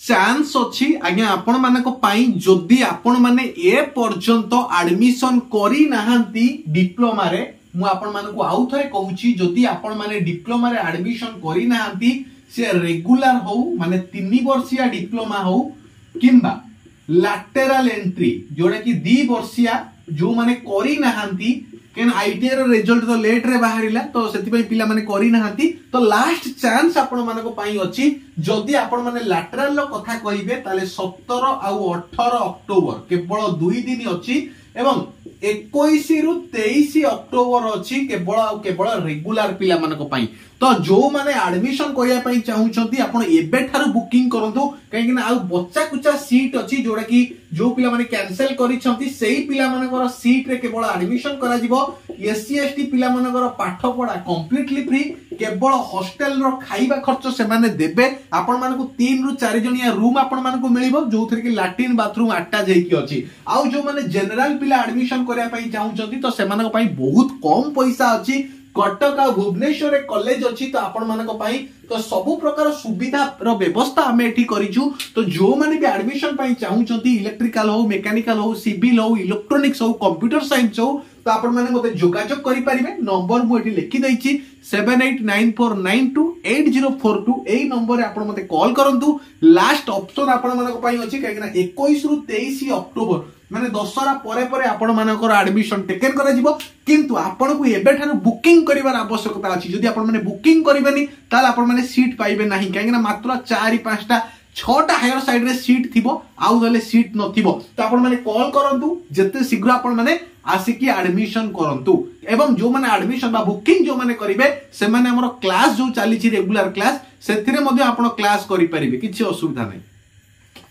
Chance अच्छी आज्ञा आपण मानक पाई जदि आपण माने ए पर्यंत एडमिशन करी नाहंती डिप्लोमा रे मु आपण मानक आउ थरे कहूची जदि आपण माने डिप्लोमा रे एडमिशन करी नाहंती से रेगुलर हो माने 3 वर्षिया डिप्लोमा हो किंबा लैटरल एंट्री जोड़ा कि 2 वर्षिया जो माने करी नाहंती केन आईटीआई रो रिजल्ट तो लेट रे बाहरिला तो सेति पई पिला माने करी नाहंती तो लास्ट चांस आपण मानको पई अछि जदि आपण माने लैटरल रो कथा कहिबे ताले 17 आ 18 अक्टोबर केवल 2 दिन अछि एवं 21 रु 23 अक्टोबर अछि केवल रेगुलर पिला मानको पई तो जो माने एडमिशन करिया पई चाहुचंती आपण एबे थारु बुकिंग करंतु काहे कि आ बच्चा कुचा सीट अछि जोडा कि जो पिला माने कैंसिल करिसंती सेही पिला मानकर सीट रे केवल एडमिशन करा जिवो एससी एसटी पिला मानकर पाठ पढा कंप्लीटली फ्री केवल हॉस्टल रो खाइबा खर्च से माने देबे आपण मानको 3 रु 4 जणिया रूम आपण मानको मिलिबो जोथरे कि लैट्रिन बाथरूम अटैच हेकी अछि आ जो माने जनरल पिला एडमिशन करिया पई चाहुचंती तो से मानक पई बहुत कम पैसा अछि कटक आ भुवनेश्वर रे कॉलेज अछि तो आपण मानक पई तो सब प्रकार सुविधा रो व्यवस्था हमें एठी करिछु तो जो माने भी एडमिशन पई चाहुचंती इलेक्ट्रिकल हो मैकेनिकल हो सिविल हो इलेक्ट्रॉनिक्स हो कंप्यूटर साइंस हो तो आपण माने मते जोगाजोग करि परिबे नंबर मु एठी लिखि दैछि 7894928042 एई नंबर रे आपण मते कॉल करंतु लास्ट ऑप्शन आपण मानक पई अछि काहे कि 21 रु 23 अक्टोबर माने दशहरा परे परे आपण मानकर एडमिशन टेकन करा जिवो किंतु आपण को एबे ठार बुकिंग करिवार आवश्यकता अछि जदि आपण माने बुकिंग करिबेनी ताल आपण माने सीट पाइबे नाही काहे कि मात्र 4 5 टा 6 टा हायर साइड रे सीट थिबो आउ गले सीट नथिबो तो आपण माने कॉल करंतु जते शीघ्र आपण माने आसिकी एडमिशन करंतु एवं जो माने एडमिशन बा बुकिंग जो माने करिवे से माने हमर क्लास जो चली छि रेगुलर क्लास सेथिरे मध्ये आपण क्लास करि परिबे किछि असुविधा नै।